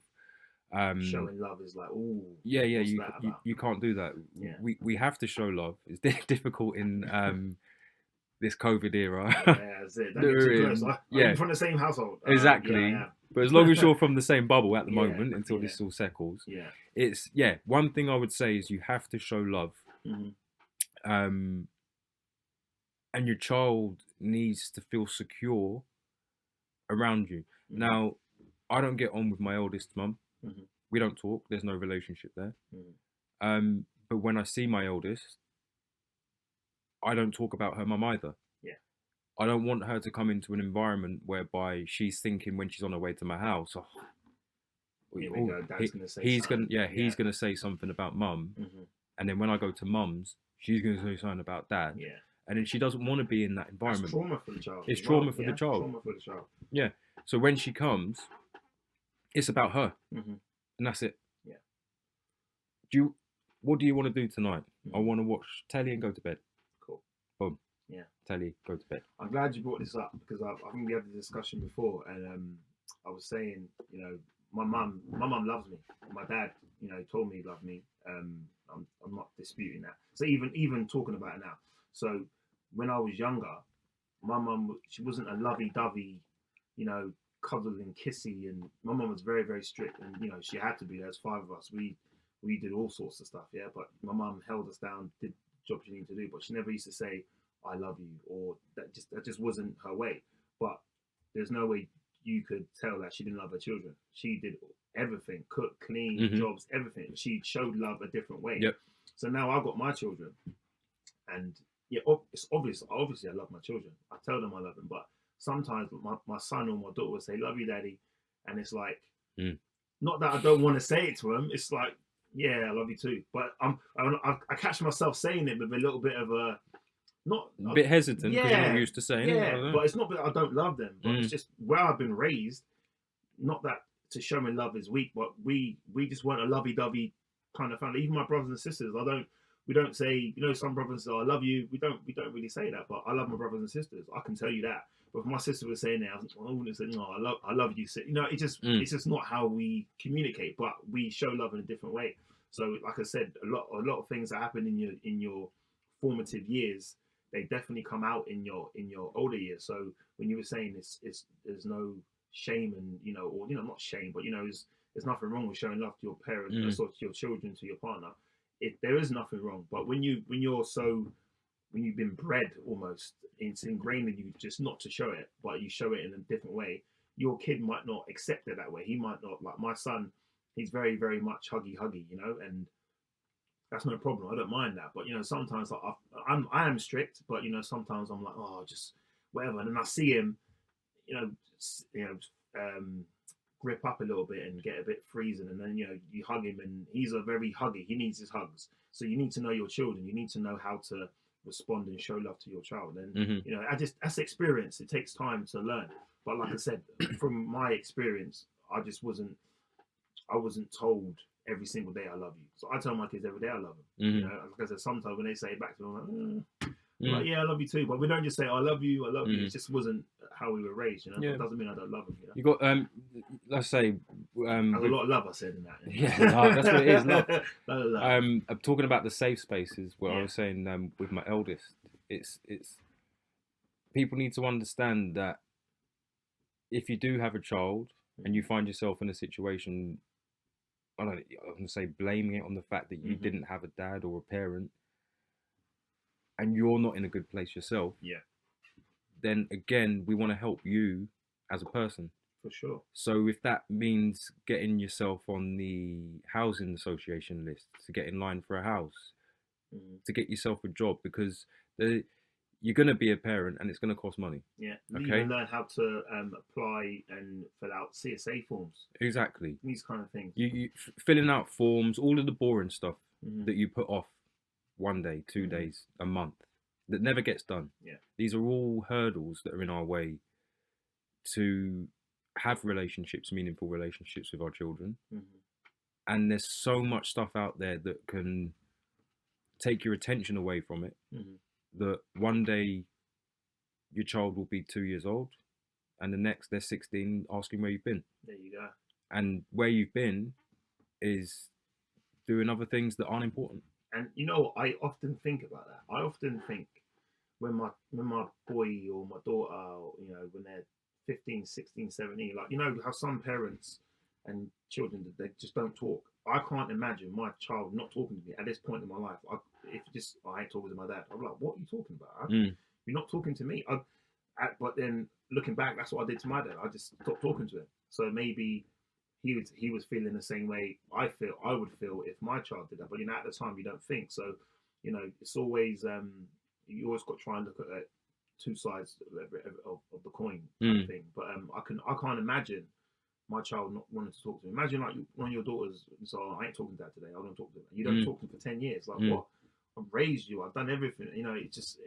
showing love is like, oh, you can't do that. We have to show love. It's difficult in this COVID era. That's it. Don't get too close. I'm from the same household. Exactly. But as long as you're from the same bubble at the moment, until this all settles, it's one thing I would say is you have to show love. And your child needs to feel secure around you. Now, I don't get on with my eldest mum. We don't talk. There's no relationship there. But when I see my eldest, I don't talk about her mum either. I don't want her to come into an environment whereby she's thinking when she's on her way to my house, he's gonna say something about mum, and then when I go to mum's, she's gonna say something about dad. And then she doesn't want to be in that environment. It's trauma for the child. It's trauma for the child. Trauma for the child. Yeah. So when she comes, it's about her, and that's it. What do you want to do tonight? I want to watch telly and go to bed. Cool. Boom. Telly, go to bed. I'm glad you brought this up, because I think we had the discussion before, and I was saying, my mum loves me. My dad, You know, he told me he loved me. I'm not disputing that. So even talking about it now. So when I was younger, my mum, she wasn't a lovey-dovey, you know, cuddling, kissy, and my mum was very, very strict, and you know, she had to be. There's five of us. We did all sorts of stuff, yeah. But my mum held us down, did the job she needed to do, but she never used to say, "I love you," or that just wasn't her way. But there's no way you could tell that she didn't love her children. She did everything, cook, clean, Mm-hmm. jobs, everything. She showed love a different way. Yep. So now I've got my children, and yeah, it's obvious. Obviously, I love my children. I tell them I love them, but sometimes my son or my daughter will say, "Love you, daddy," and it's like, Mm. not that I don't want to say it to them. It's like, yeah, I love you too. But I catch myself saying it with a little bit of a not A bit hesitant because you're not yeah, used to saying it. I yeah. don't know. But it's not that I don't love them, but it's just where I've been raised. Not that to show me love is weak, but we just weren't a lovey-dovey kind of family. Even my brothers and sisters, we don't say, you know, some brothers say I love you. We don't really say that, but I love my brothers and sisters. I can tell you that. But if my sister was saying that, I wouldn't say no. I love you. You know, it's just not how we communicate, but we show love in a different way. So, like I said, a lot of things that happen in your formative years, they definitely come out in your older years. So when you were saying it's there's no shame, and you know, or you know, not shame, but you know, there's nothing wrong with showing love to your parents, or to your children, to your partner. There is nothing wrong. But when you've been bred almost, it's ingrained in you just not to show it, but you show it in a different way. Your kid might not accept it that way. He might not. Like my son, he's very, very much huggy, you know, and that's no problem. I don't mind that. But you know, sometimes like I am strict, but you know, sometimes I'm like, oh, just whatever. And then I see him, you know, you know, grip up a little bit and get a bit freezing, and then you know, you hug him, and he's a very huggy. He needs his hugs. So you need to know your children. You need to know how to respond and show love to your child. And you know, that's experience. It takes time to learn. But like I said, from my experience, I wasn't told every single day I love you. So I tell my kids every day I love them. You know, like I said, sometimes when they say it back to me, I'm like, yeah, I love you too. But we don't just say I love you, I love you. It just wasn't how we were raised. You know, it doesn't mean I don't love them. You know? You got let's say there's a lot of love I said in that. Yeah, love, that's what it is. Love. Love. I'm talking about the safe spaces where I was Yeah. saying with my eldest, it's people need to understand that if you do have a child and you find yourself in a situation, I'm going to say blaming it on the fact that you didn't have a dad or a parent, and you're not in a good place yourself, then again, we want to help you as a person. For sure. So if that means getting yourself on the housing association list, to get in line for a house, to get yourself a job, because you're going to be a parent and it's going to cost money. Yeah. You even learn how to apply and fill out CSA forms. Exactly. These kind of things. You filling out forms, all of the boring stuff that you put off 1 day, 2 days, a month, that never gets done. Yeah. These are all hurdles that are in our way to have relationships, meaningful relationships with our children. And there's so much stuff out there that can take your attention away from it, that one day your child will be 2 years old and the next they're 16 asking where you've been. There you go. And where you've been is doing other things that aren't important. And you know, I often think about that. I often think when my boy or my daughter, you know, when they're 15, 16, 17, like, you know, how some parents and children, they just don't talk. I can't imagine my child not talking to me at this point in my life. I ain't talking to my dad. I'm like, what are you talking about? You're not talking to me. But then looking back, that's what I did to my dad. I just stopped talking to him. So maybe he was feeling the same way I would feel if my child did that. But you know, at the time you don't think. So, you know, it's always you always got to try and look at two sides of the coin kind of thing. But I can't imagine my child not wanting to talk to me. Imagine like one of your daughters. So I ain't talking to that today. I don't talk to them. You don't talk to them for 10 years. Like what? I've raised you. I've done everything. You know, it just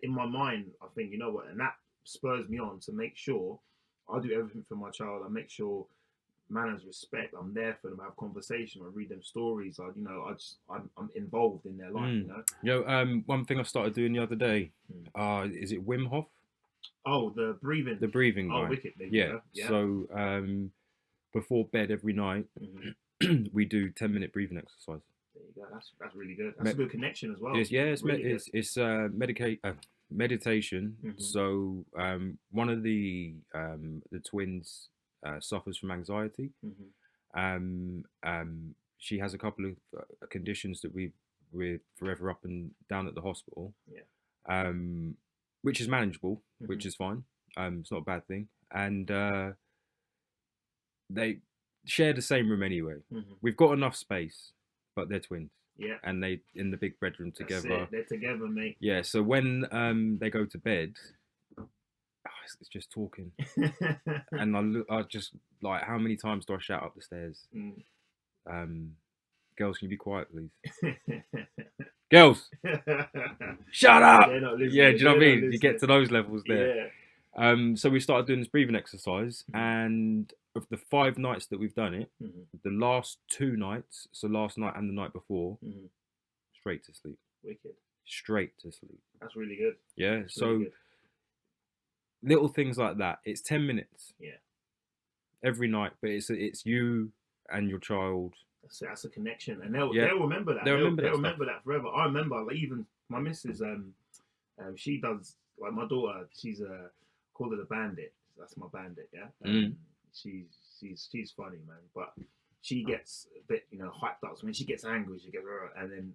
in my mind, I think, you know what, and that spurs me on to make sure I do everything for my child. I make sure manners, respect. I'm there for them. I have conversation. I read them stories. I'm involved in their life. You know. One thing I started doing the other day. Is it Wim Hof? Oh, the breathing. The breathing guy. Oh, wicked. Yeah. So before bed every night, we do 10-minute breathing exercise. There you go. That's really good. That's a good connection as well. It's, yeah, Really good. it's meditation. So one of the twins suffers from anxiety. She has a couple of conditions that we're forever up and down at the hospital. Yeah. Which is manageable, which is fine. It's not a bad thing, and they share the same room anyway. We've got enough space, but they're twins. Yeah. And they in the big bedroom together. That's it. They're together, mate. Yeah. So when they go to bed, it's just talking, and I just like, how many times do I shout up the stairs? Girls, can you be quiet, please? Girls, shut up! Yeah, do you know what I mean? You get to those levels there. Yeah. So we started doing this breathing exercise, and of the 5 nights that we've done it, the last 2 nights, so last night and the night before, straight to sleep. Wicked. Straight to sleep. That's really good. Yeah. That's so really good. Little things like that. It's 10 minutes. Yeah. Every night, but it's you and your child. That's a connection, and they'll remember that. They'll remember that forever. I remember, like, even my missus, she does, like, my daughter. She's called her the bandit. That's my bandit. Yeah. She's funny, man, but she gets a bit, hyped up. So when she gets angry, she gets, and then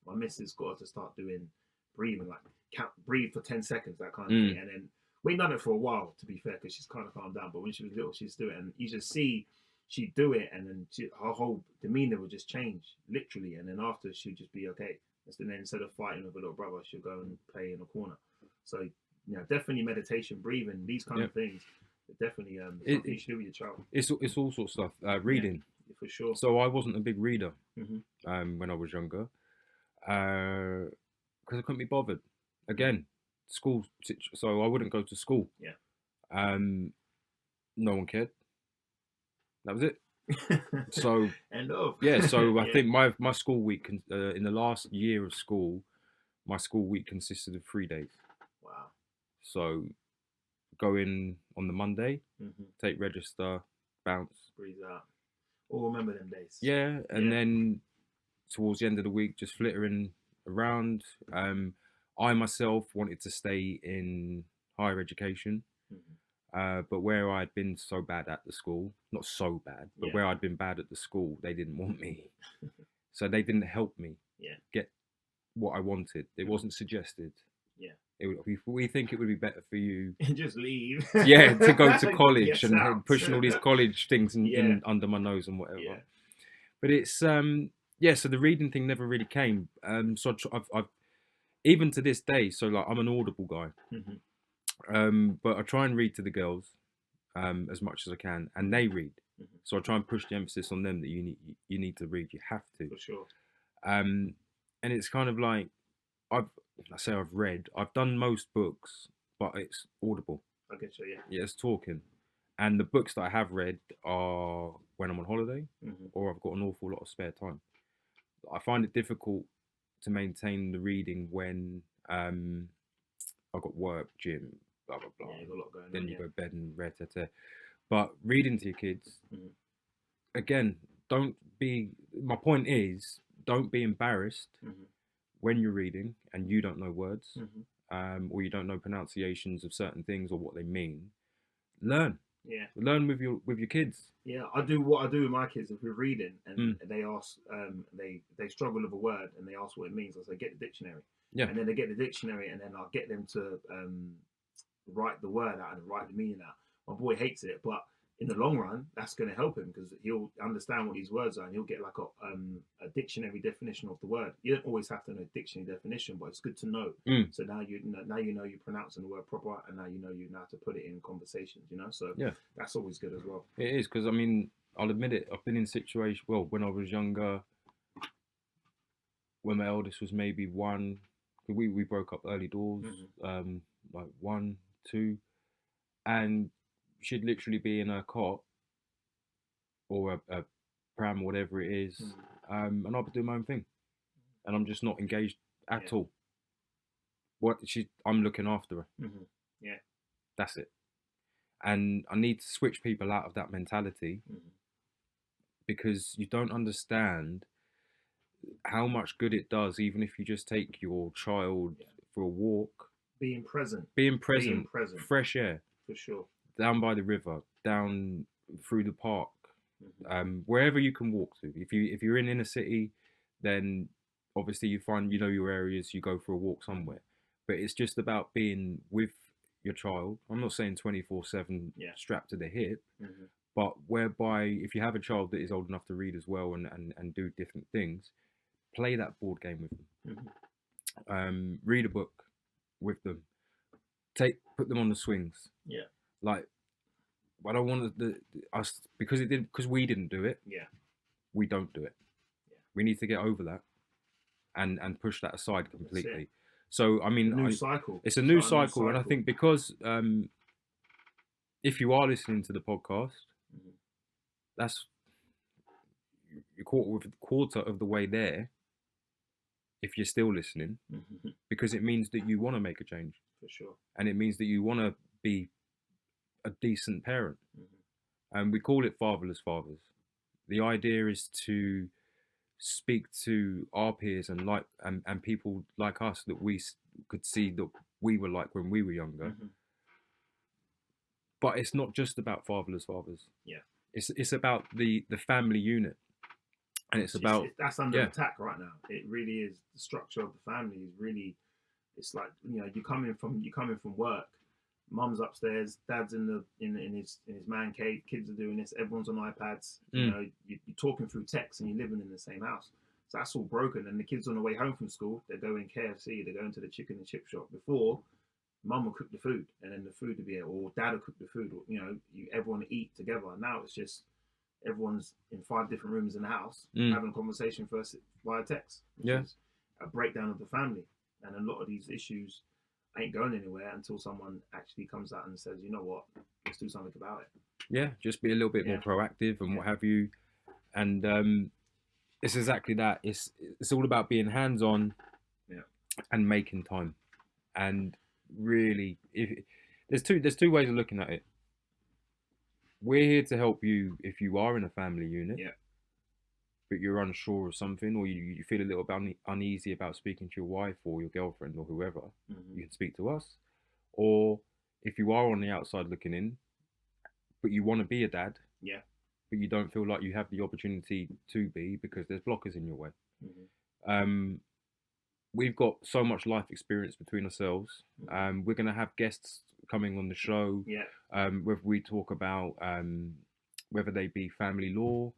my missus got her to start doing breathing, like breathe for 10 seconds, that kind of thing. And then we've done it for a while, to be fair, because she's kind of calmed down. But when she was little, she'd do it, and you just see she'd do it, and then her whole demeanor would just change, literally. And then after, she'd just be okay. And then instead of fighting with her little brother, she'll go and play in a corner. So, definitely meditation, breathing, these kind of things. Definitely something you should do with your child. It's all sorts of stuff. Reading. Yeah, for sure. So I wasn't a big reader when I was younger, because I couldn't be bothered. Again, school. So I wouldn't go to school. Yeah. No one cared. That was it. So end of. Yeah. So I think my school week in the last year of school, my school week consisted of 3 days. Wow. So go in on the Monday, take register, bounce, breathe out. All remember them days. Yeah, and then towards the end of the week, just flittering around. I myself wanted to stay in higher education, but where I'd been so bad at the school, not so bad, but where I'd been bad at the school, they didn't want me. So they didn't help me get what I wanted. It wasn't suggested. We think it would be better for you just leave. To go to college and pushing all these college things in under my nose and whatever. But it's so the reading thing never really came. So I've even to this day, so like I'm an Audible guy, but I try and read to the girls as much as I can, and they read. So I try and push the emphasis on them that you need to read. You have to, for sure. And it's kind of like I've read. I've done most books, but it's Audible. I get you. Yeah, it's talking. And the books that I have read are when I'm on holiday, or I've got an awful lot of spare time. I find it difficult to maintain the reading when I've got work, gym, blah blah blah. Yeah, you've got a lot going then on, you go bed and read. But reading to your kids, again, my point is, don't be embarrassed when you're reading and you don't know words, or you don't know pronunciations of certain things or what they mean. Learn. Yeah. Learn with your kids. Yeah, I do what I do with my kids. If we're reading and they ask, they struggle with a word and they ask what it means, I say, get the dictionary. Yeah. And then they get the dictionary, and then I'll get them to write the word out and write the meaning out. My boy hates it, but in the long run, that's going to help him because he'll understand what these words are, and he'll get like a dictionary definition of the word. You don't always have to know dictionary definition, but it's good to know. So now you know you're pronouncing the word proper, and now you know how to put it in conversations. So that's always good as well. It is, because I mean, I'll admit it. I've been in situations. Well, when I was younger, when my eldest was maybe 1, we broke up early doors, like 1, 2, and she'd literally be in her cot or a pram, whatever it is, and I'll be doing my own thing, and I'm just not engaged at all. I'm looking after her. Yeah, that's it. And I need to switch people out of that mentality because you don't understand how much good it does, even if you just take your child Yeah. for a walk, Being present. being Being present, present. fresh air, For sure. down by the river, down through the park, Mm-hmm. wherever you can walk to. If you're in inner city, then obviously you find your areas. You go for a walk somewhere, but it's just about being with your child. I'm not saying 24/7 Yeah. strapped to the hip, Mm-hmm. but whereby if you have a child that is old enough to read as well and do different things, play that board game with them. Mm-hmm. Read a book with them. Put them on the swings. Yeah. Like I don't want us because we didn't do it. Yeah. We don't do it. Yeah. We need to get over that and push that aside That's it. completely. So I mean, New cycle. it's a new Start a new cycle, and I think because if you are listening to the podcast, Mhm. that's you're quarter of the way there. If you're still listening, Mhm. because it means that you want to make a change, For sure. and it means that you want to be a decent parent. Mhm. And we call it Fatherless Fathers. The idea is to speak to our peers and people like us that we could see that we were like when we were younger. Mhm. But it's not just about fatherless fathers. Yeah. It's about the family unit, and it's about that's under yeah. attack right now. It really is. The structure of the family is really. It's like you're coming from work. Mum's upstairs, dad's in his man cave. Kids are doing this. Everyone's on iPads. You're talking through text, and you're living in the same house. So that's all broken. And the kids on the way home from school, they're going KFC. They're going to the chicken and chip shop. Before, mum will cook the food, and then the food will be there, or dad will cook the food. Or, everyone eat together. Now it's just everyone's in 5 different rooms in the house having a conversation first via text, which is a breakdown of the family. And a lot of these issues ain't going anywhere until someone actually comes out and says, you know what, let's do something about it. Yeah, just be a little bit more proactive and what have you. And it's exactly that. It's all about being hands-on and making time. And really, there's two ways of looking at it. We're here to help you if you are in a family unit, but you're unsure of something, or you feel a little bit uneasy about speaking to your wife or your girlfriend or whoever. You can speak to us. Or if you are on the outside looking in, but you want to be a dad, but you don't feel like you have the opportunity to be because there's blockers in your way. We've got so much life experience between ourselves. We're going to have guests coming on the show. Whether we talk about whether they be family law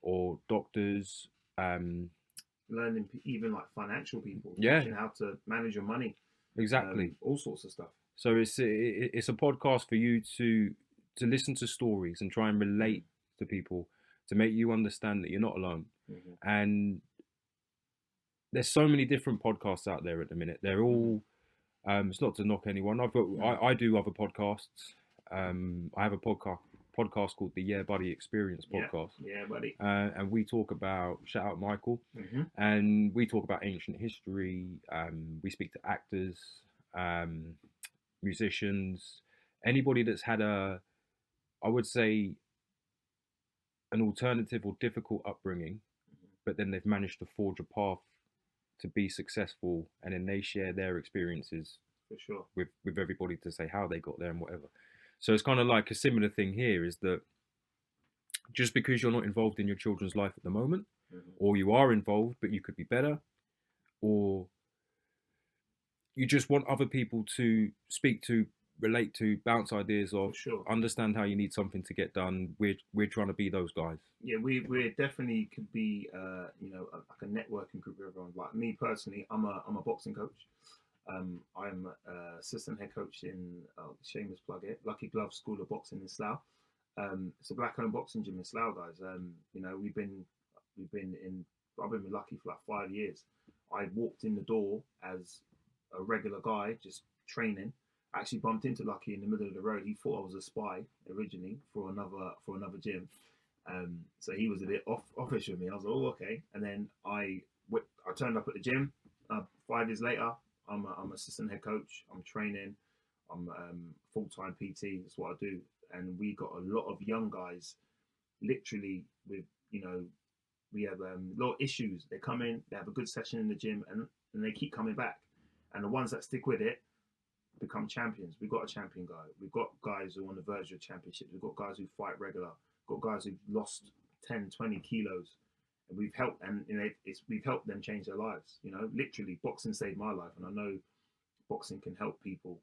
or doctors, learning even like financial people, teaching how to manage your money, exactly, all sorts of stuff. So it's a podcast for you to listen to stories and try and relate to people, to make you understand that you're not alone. And there's so many different podcasts out there at the minute. They're all it's not to knock anyone. I do other podcasts. I have a podcast called the Yeah Buddy Experience podcast. Yeah, buddy. And we talk about, shout out Michael, and we talk about ancient history. We speak to actors, musicians, anybody that's had I would say, an alternative or difficult upbringing, but then they've managed to forge a path to be successful, and then they share their experiences for sure with everybody to say how they got there and whatever. So it's kind of like a similar thing here, is that just because you're not involved in your children's life at the moment, or you are involved but you could be better, or you just want other people to speak to, relate to, bounce ideas off, understand how you need something to get done, we're trying to be those guys. Yeah, we definitely could be like a networking group with everyone. Like me personally, I'm a boxing coach. I'm assistant head coach in shameless plug it, Lucky Glove School of Boxing in Slough. It's a black-owned boxing gym in Slough, guys. I've been with Lucky for like 5 years. I walked in the door as a regular guy, just training. I actually bumped into Lucky in the middle of the road. He thought I was a spy originally for another gym. So he was a bit offish with me. I was like, oh, okay. And then I turned up at the gym. 5 years later, I'm assistant head coach. I'm training. I'm full-time PT. That's what I do. And we got a lot of young guys, literally with we have little issues. They come in, they have a good session in the gym, and they keep coming back. And the ones that stick with it become champions. We've got a champion guy. We've got guys who are on the verge of championships. We've got guys who fight regular. We've got guys who've lost 10, 20 kilos. And we've helped, and we've helped them change their lives. Literally, boxing saved my life, and I know boxing can help people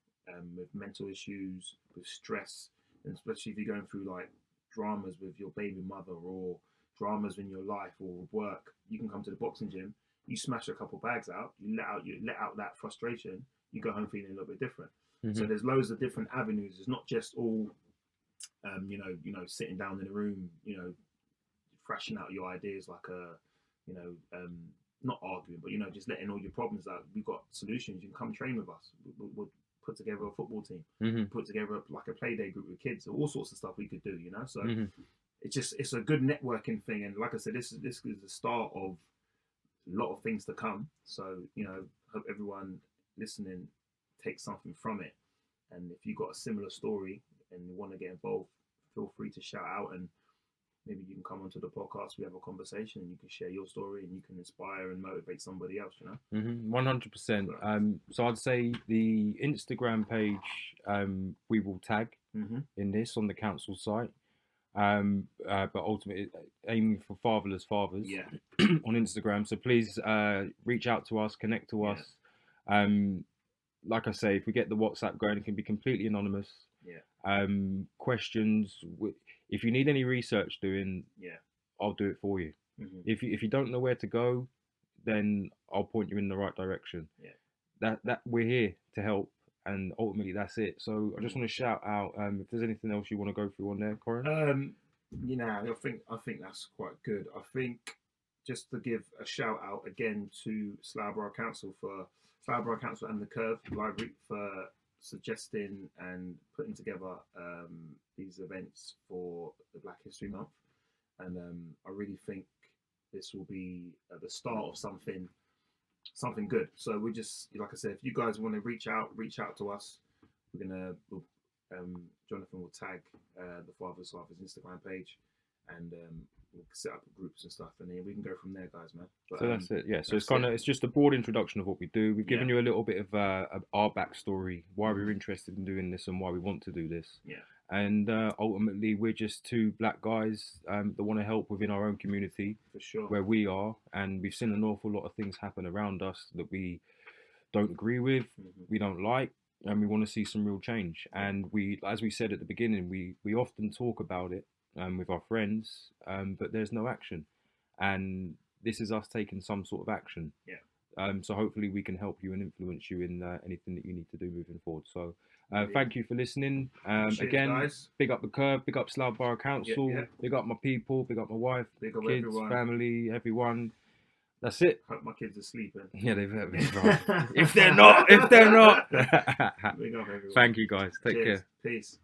with mental issues, with stress, and especially if you're going through like dramas with your baby mother or dramas in your life or work. You can come to the boxing gym. You smash a couple bags out. You let out that frustration. You go home feeling a little bit different. So there's loads of different avenues. It's not just all, sitting down in a room, thrashing out your ideas like not arguing, but just letting all your problems out. We've got solutions. You can come train with us. We'll put together a football team. Put together like a play day group with kids. All sorts of stuff we could do. So it's a good networking thing. And like I said, this is the start of a lot of things to come. So hope everyone listening takes something from it. And if you've got a similar story and you want to get involved, feel free to shout out, and maybe you can come onto the podcast. We have a conversation, and you can share your story, and you can inspire and motivate somebody else. 100%. So I'd say the Instagram page we will tag in this on the council site. But ultimately aiming for Fatherless Fathers on Instagram. So please reach out to us, connect to us. Like I say, if we get the WhatsApp going, it can be completely anonymous. Questions. If you need any research doing, I'll do it for you. If you don't know where to go, then I'll point you in the right direction. That we're here to help. And ultimately, that's it. So I just want to shout out if there's anything else you want to go through on there, Corin. I think that's quite good. I think just to give a shout out again to Slough Borough Council and the Curve Library for suggesting and putting together these events for the Black History Month. And I really think this will be the start of something good. So we just, like I said, if you guys want to reach out to us. Jonathan will tag the Fatherless Fathers Instagram page, and we'll set up groups and stuff, and then we can go from there, guys, man. But, so that's it. So it's just a broad introduction of what we do. We've given you a little bit of our backstory, why we're interested in doing this and why we want to do this. And ultimately, we're just two black guys that want to help within our own community, for sure, where we are, and we've seen an awful lot of things happen around us that we don't agree with, we don't like, and we want to see some real change. And we, as we said at the beginning, we often talk about it with our friends, but there's no action. And this is us taking some sort of action. So hopefully we can help you and influence you in anything that you need to do moving forward. So thank you for listening. Again, guys. Big up the Curve, big up Slough Borough Council, big up my people, big up my wife, big up kids, everyone. Family, everyone. That's it. Hope my kids are sleeping. Yeah, they've heard me. If they're not. Big up everyone. Thank you, guys. Take care. Peace.